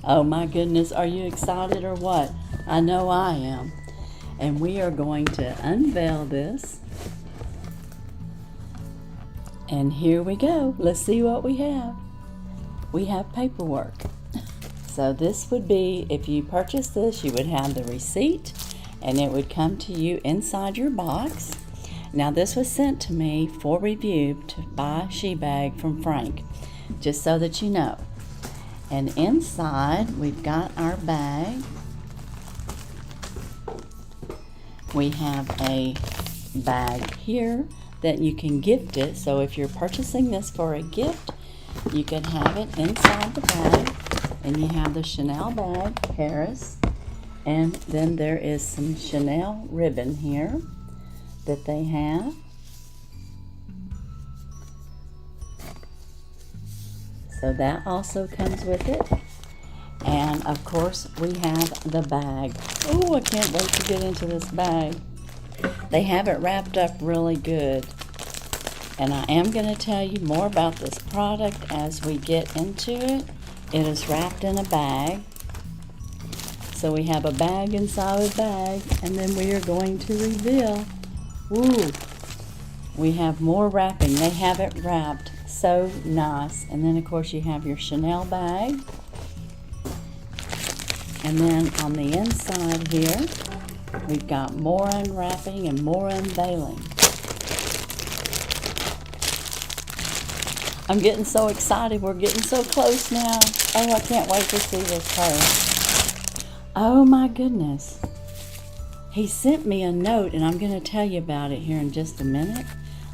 Oh my goodness, are you excited or what? I know I am. And we are going to unveil this. And here we go. Let's see what we have. We have paperwork. So this would be, if you purchase this, you would have the receipt and it would come to you inside your box. Now this was sent to me for review by Shebag from Frank, just so that you know. And inside we've got our bag. We have a bag here that you can gift it. So if you're purchasing this for a gift, you can have it inside the bag. And you have the Chanel bag, Paris. And then there is some Chanel ribbon here that they have. So that also comes with it. And of course we have the bag. Oh, I can't wait to get into this bag. They have it wrapped up really good. And I am going to tell you more about this product as we get into it. It is wrapped in a bag. So we have a bag inside a bag, and then we are going to reveal. Ooh, we have more wrapping. They have it wrapped so nice. And then of course you have your Chanel bag. And then on the inside here, we've got more unwrapping and more unveiling. I'm getting so excited. We're getting so close now. Oh, I can't wait to see this purse. Oh my goodness. He sent me a note and I'm going to tell you about it here in just a minute.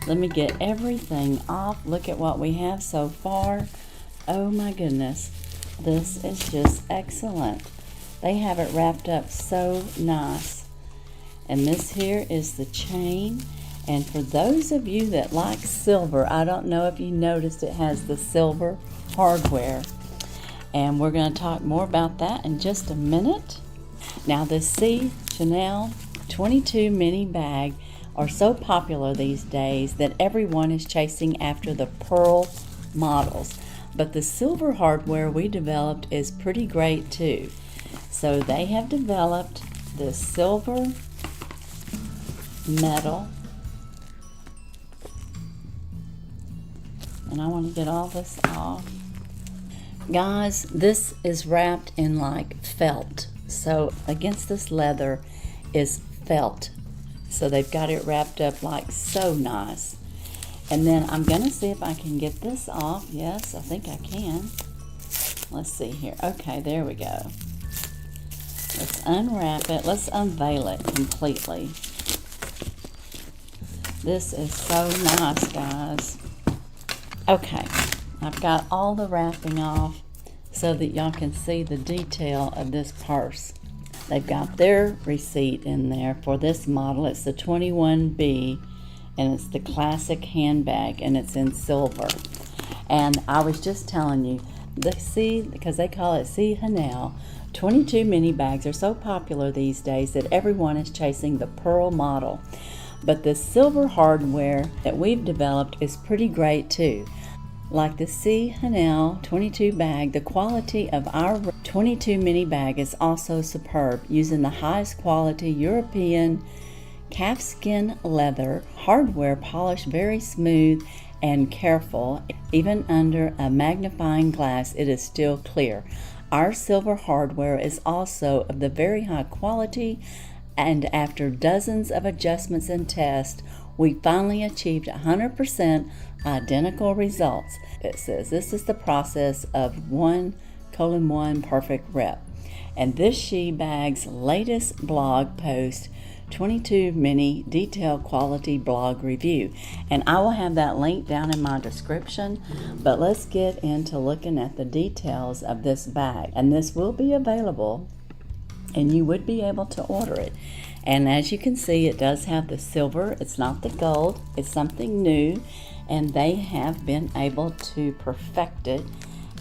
Let me get everything off. Look at what we have so far. Oh my goodness. This is just excellent. They have it wrapped up so nice. And this here is the chain. And for those of you that like silver, I don't know if you noticed it has the silver hardware. And we're going to talk more about that in just a minute. Now the Chanel 22 mini bag are so popular these days that everyone is chasing after the pearl models. But the silver hardware we developed is pretty great too. So they have developed this silver metal. And I want to get all this off. Guys, this is wrapped in like felt. So against this leather is felt. So they've got it wrapped up like so nice. And then I'm going to see if I can get this off. Yes, I think I can. Let's see here. Okay, there we go. Let's unwrap it. Let's unveil it completely. This is so nice, guys. Okay, I've got all the wrapping off so that y'all can see the detail of this purse. They've got their receipt in there for this model. It's the 21B, and it's the classic handbag, and it's in silver. And I was just telling you, because they call it Chanel, 22 mini bags are so popular these days that everyone is chasing the pearl model. But the silver hardware that we've developed is pretty great too. Like the Chanel 22 bag, the quality of our 22 mini bag is also superb, using the highest quality European calfskin leather, hardware polished very smooth and careful. Even under a magnifying glass, it is still clear. Our silver hardware is also of the very high quality, and after dozens of adjustments and tests, we finally achieved 100% identical results. It says this is the process of 1:1 perfect rep. And this Shebag's latest blog post, 22 mini detail quality blog review. And I will have that link down in my description. But let's get into looking at the details of this bag. And this will be available, and you would be able to order it. And as you can see, it does have the silver. It's not the gold. It's something new, and they have been able to perfect it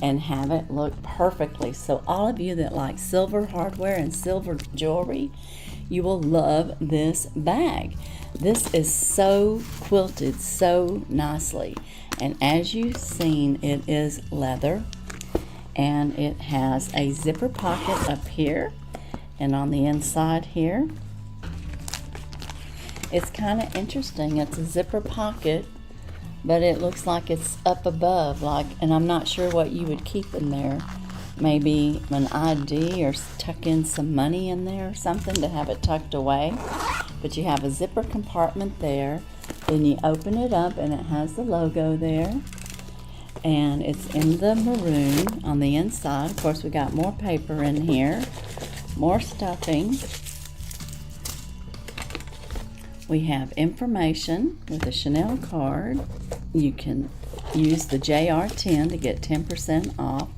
and have it look perfectly. So all of you that like silver hardware and silver jewelry, you will love this bag. This is so quilted so nicely, and as you've seen, it is leather. and it has a zipper pocket up here and on the inside here. It's kind of interesting. It's a zipper pocket, but it looks like it's up above, and I'm not sure what you would keep in there. Maybe an ID or tuck in some money in there or something to have it tucked away. But you have a zipper compartment there. Then you open it up and it has the logo there. And it's in the maroon on the inside. Of course, we got more paper in here, more stuffing. We have information with a Chanel card. You can use the JR10 to get 10% off.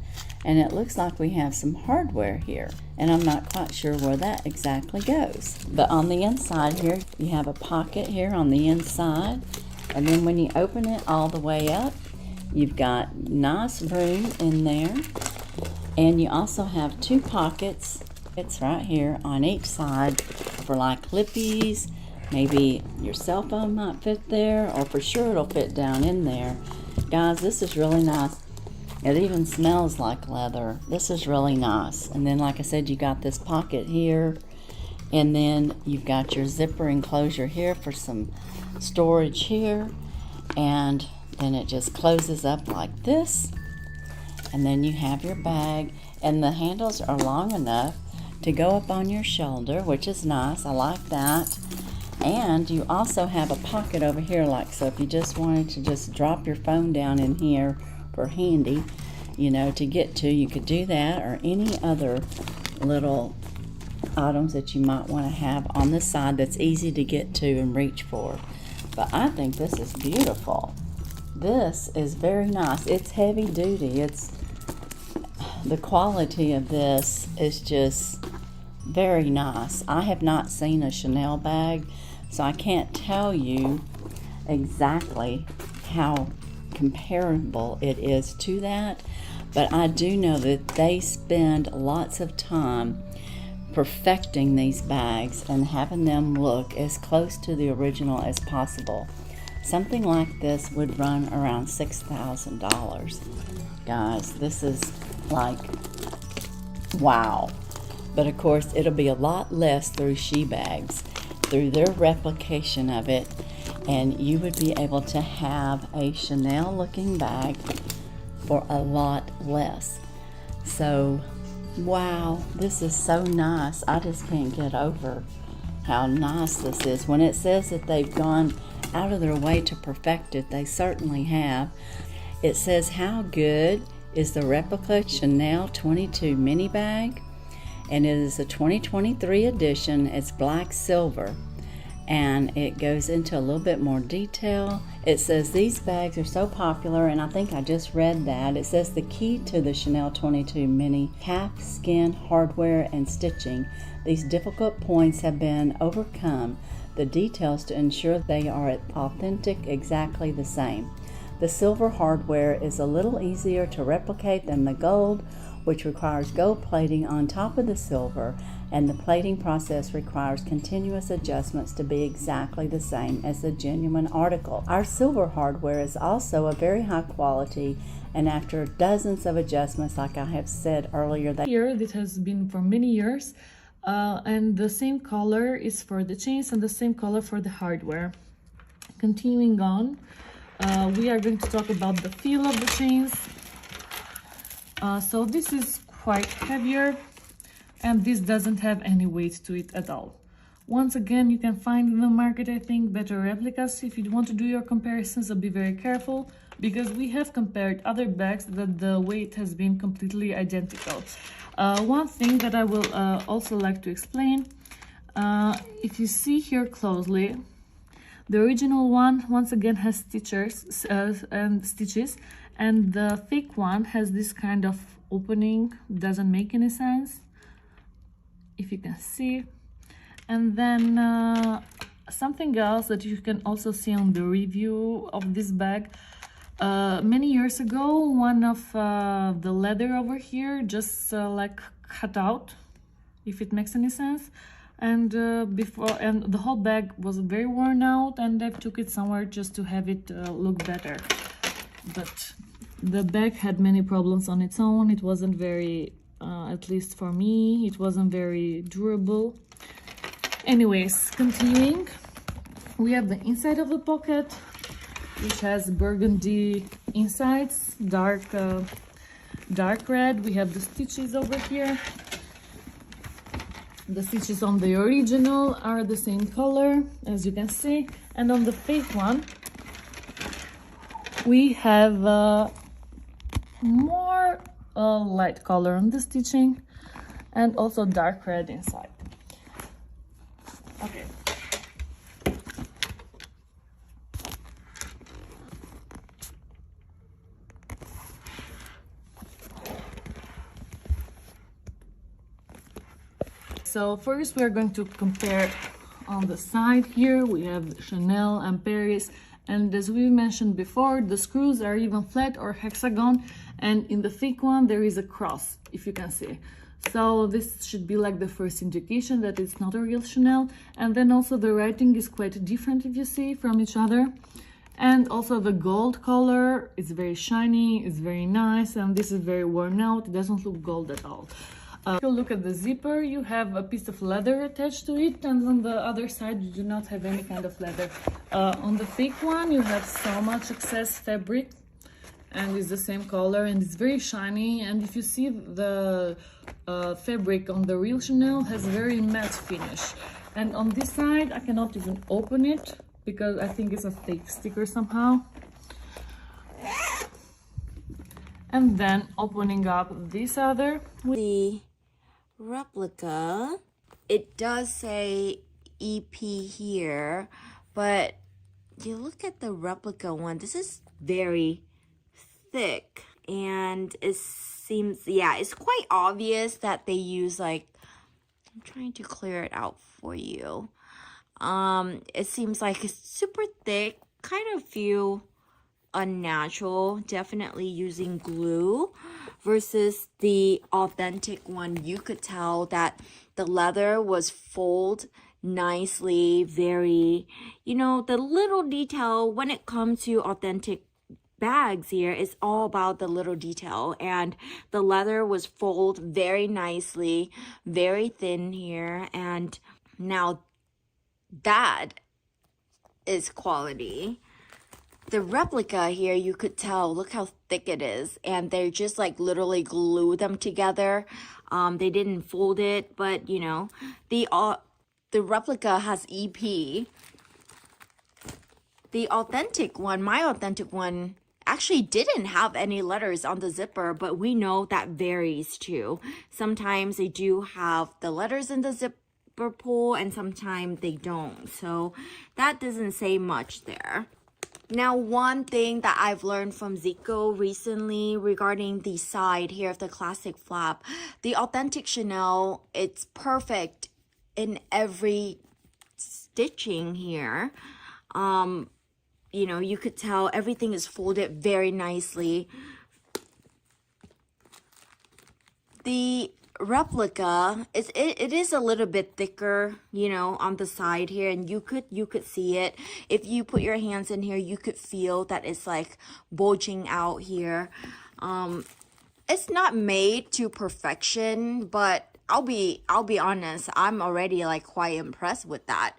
And it looks like we have some hardware here. And I'm not quite sure where that exactly goes. But on the inside here, you have a pocket here on the inside. And then when you open it all the way up, you've got nice room in there. And you also have two pockets. It's right here on each side for like lippies. Maybe your cell phone might fit there, or for sure it'll fit down in there. Guys, this is really nice. It even smells like leather. This is really nice. And then, like I said, you got this pocket here. And then you've got your zipper enclosure here for some storage here. And then it just closes up like this. And then you have your bag. And the handles are long enough to go up on your shoulder, which is nice. I like that. And you also have a pocket over here, so if you just wanted to just drop your phone down in here for handy, to get to, you could do that, or any other little items that you might want to have on the side that's easy to get to and reach for. But I think this is beautiful. This is very nice. It's heavy duty. The quality of this is just very nice. I have not seen a Chanel bag, so I can't tell you exactly how comparable it is to that, but I do know that they spend lots of time perfecting these bags and having them look as close to the original as possible. Something like this would run around $6,000. Guys, this is wow. But of course, it'll be a lot less through Shebags, through their replication of it, and you would be able to have a Chanel looking bag for a lot less. So, wow, this is so nice. I just can't get over how nice this is. When it says that they've gone out of their way to perfect it, they certainly have. It says, how good is the Replica Chanel 22 mini bag? And it is a 2023 edition. It's black silver, and it goes into a little bit more detail. It says these bags are so popular, and I think I just read that. It says the key to the Chanel 22 mini: calf skin, hardware, and stitching. These difficult points have been overcome. The details to ensure they are authentic, exactly the same. The silver hardware is a little easier to replicate than the gold, which requires gold plating on top of the silver, and the plating process requires continuous adjustments to be exactly the same as the genuine article. Our silver hardware is also a very high quality, and after dozens of adjustments, like I have said earlier, this has been for many years, and the same color is for the chains and the same color for the hardware. Continuing on, we are going to talk about the feel of the chains. So this is quite heavier, and this doesn't have any weight to it at all. Once again, you can find in the market, I think, better replicas. If you want to do your comparisons, so be very careful, because we have compared other bags that the weight has been completely identical. One thing that I will also like to explain, if you see here closely, the original one once again has stitches, and the fake one has this kind of opening. Doesn't make any sense, if you can see. And then something else that you can also see on the review of this bag, many years ago, one of the leather over here just cut out, if it makes any sense. And the whole bag was very worn out, and I took it somewhere just to have it look better. But the bag had many problems on its own. It wasn't very, at least for me, it wasn't very durable. Anyways, continuing, we have the inside of the pocket, which has burgundy insides, dark red. We have the stitches over here. The stitches on the original are the same color, as you can see, and on the fake one we have more light color on the stitching and also dark red inside. Okay. So first we're going to compare on the side here. We have Chanel and Paris, and as we mentioned before, the screws are even flat or hexagon, and in the fake one there is a cross, if you can see. So this should be like the first indication that it's not a real Chanel. And then also the writing is quite different, if you see, from each other. And also the gold color is very shiny, it's very nice, and this is very worn out. It doesn't look gold at all. If you look at the zipper, you have a piece of leather attached to it, and on the other side you do not have any kind of leather. On the fake one you have so much excess fabric, and it's the same color and it's very shiny. And if you see, the fabric on the real Chanel has very matte finish, and on this side I cannot even open it because I think it's a fake sticker somehow. And then opening up this other, the replica, it does say EP here, but you look at the replica one, this is very thick, and it seems, yeah, it's quite obvious that they use, like, I'm trying to clear it out for you. It seems like it's super thick, kind of feel unnatural, definitely using glue, versus the authentic one. You could tell that the leather was folded nicely, very, you know, the little detail when it comes to authentic bags here is all about the little detail, and the leather was folded very nicely, very thin here, and now that is quality. The replica here, you could tell, look how thick it is, and they just like literally glue them together. They didn't fold it, but you know, the replica has EP. The authentic one, my authentic one, actually didn't have any letters on the zipper, but we know that varies too. Sometimes they do have the letters in the zipper pull, and sometimes they don't. So that doesn't say much there. Now, one thing that I've learned from Zico recently regarding the side here of the classic flap, the authentic Chanel, it's perfect in every stitching here. You know, you could tell everything is folded very nicely. The replica, it is a little bit thicker, you know, on the side here, and you could see it. If you put your hands in here, you could feel that it's like bulging out here. It's not made to perfection, but I'll be honest, I'm already like quite impressed with that.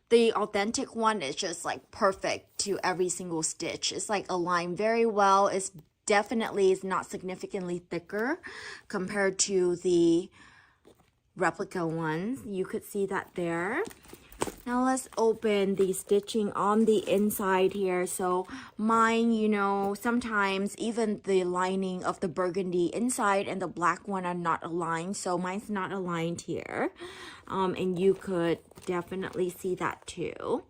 The authentic one is just like perfect to every single stitch. It's like aligned very well. It's definitely is not significantly thicker compared to the replica ones. You could see that there. Now let's open the stitching on the inside here. So mine, you know, sometimes even the lining of the burgundy inside and the black one are not aligned. So mine's not aligned here. And you could definitely see that too.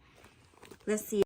Let's see.